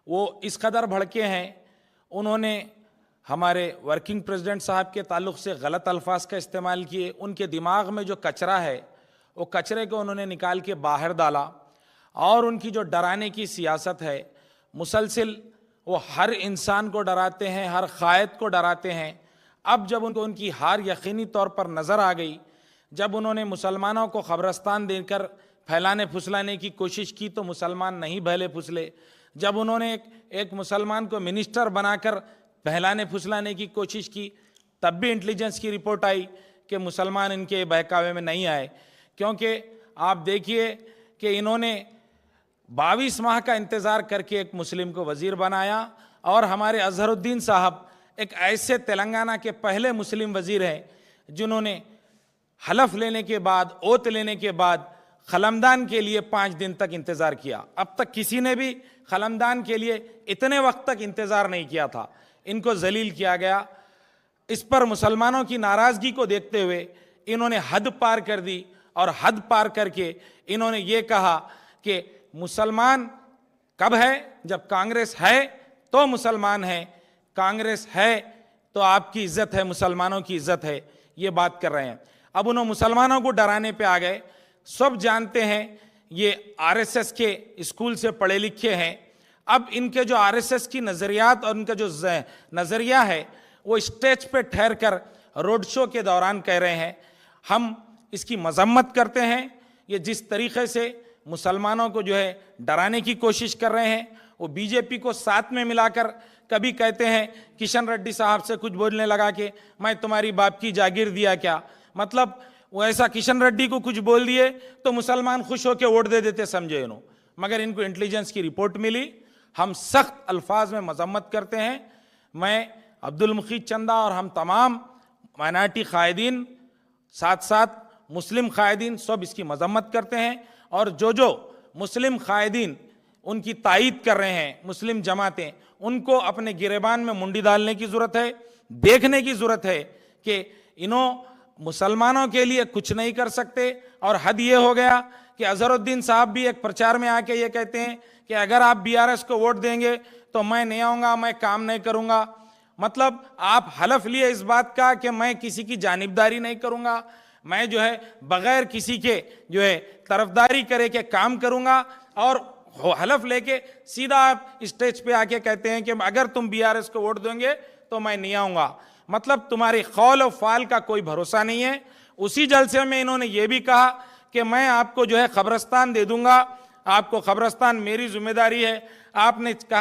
वो इस कदर भड़के हैं, उन्होंने हमारे वर्किंग प्रेसिडेंट साहब के ताल्लुक़ से गलत अल्फाज का इस्तेमाल किए। उनके दिमाग में जो कचरा है वो कचरे को उन्होंने निकाल के बाहर डाला, और उनकी जो डराने की सियासत है मुसलसिल, वो हर इंसान को डराते हैं, हर क़ायद को डराते हैं। अब जब उनको उनकी हार यकीनी तौर पर नज़र आ गई, जब उन्होंने मुसलमानों को ख़बरस्तान देकर फैलाने फुसलाने की कोशिश की तो मुसलमान नहीं भले फुसले। जब उन्होंने एक मुसलमान को मिनिस्टर बनाकर फैलाने फुसलाने की कोशिश की, तब भी इंटेलिजेंस की रिपोर्ट आई कि मुसलमान इनके बहकावे में नहीं आए। क्योंकि आप देखिए कि इन्होंने 22 माह का इंतज़ार करके एक मुस्लिम को वज़ीर बनाया, और हमारे अजहरुद्दीन साहब एक ऐसे तेलंगाना के पहले मुस्लिम वज़ीर हैं जिन्होंने हलफ लेने के बाद, ओत लेने के बाद खलमदान के लिए 5 दिन तक इंतज़ार किया। अब तक किसी ने भी खलमदान के लिए इतने वक्त तक इंतज़ार नहीं किया था। इनको जलील किया गया। इस पर मुसलमानों की नाराज़गी को देखते हुए इन्होंने हद पार कर दी, और हद पार करके इन्होंने ये कहा कि मुसलमान कब है? जब कांग्रेस है तो मुसलमान है, कांग्रेस है तो आपकी इज्जत है, मुसलमानों की इज्जत है, ये बात कर रहे हैं। अब उन्होंने मुसलमानों को डराने पे आ गए। सब जानते हैं ये आरएसएस के स्कूल से पढ़े लिखे हैं। अब इनके जो आरएसएस की नज़रियात और उनका जो नज़रिया है वो स्टेज पे ठहर कर रोड शो के दौरान कह रहे हैं। हम इसकी मजम्मत करते हैं। ये जिस तरीक़े से मुसलमानों को जो है डराने की कोशिश कर रहे हैं, वो बीजेपी को साथ में मिलाकर कभी कहते हैं किशन रेड्डी साहब से कुछ बोलने लगा कि मैं तुम्हारी बाप की जागीर दिया क्या, मतलब वो ऐसा किशन रेड्डी को कुछ बोल दिए तो मुसलमान खुश होकर वोट दे देते समझे इन्हों। मगर इनको इंटेलिजेंस की रिपोर्ट मिली। हम सख्त अल्फाज में मजम्मत करते हैं। मैं अब्दुल मुखीद चंदा और हम तमाम माइनॉरिटी कायदीन, साथ साथ मुस्लिम कायदीन, सब इसकी मजम्मत करते हैं। और जो मुस्लिम कायदीन उनकी तायीद कर रहे हैं, मुस्लिम जमातें, उनको अपने गिरेबान में मुंडी डालने की ज़रूरत है। देखने की ज़रूरत है कि इन्हों मुसलमानों के लिए कुछ नहीं कर सकते। और हद ये हो गया कि अजहरुद्दीन साहब भी एक प्रचार में आके ये कहते हैं कि अगर आप बीआरएस को वोट देंगे तो मैं नहीं आऊँगा, मैं काम नहीं करूँगा। मतलब आप हलफ लिए इस बात का कि मैं किसी की जानिबदारी नहीं करूँगा, मैं जो है बगैर किसी के जो है तरफदारी करे के काम करूँगा, और हलफ लेके सीधा आप स्टेज पे आके कहते हैं कि अगर तुम बीआरएस को वोट देंगे तो मैं नहीं आऊँगा। मतलब तुम्हारी कौल और फाल का कोई भरोसा नहीं है। उसी जलसे में इन्होंने ये भी कहा कि मैं आपको जो है क़ब्रिस्तान दे दूंगा, आपको क़ब्रिस्तान मेरी जिम्मेदारी है। आपने कहा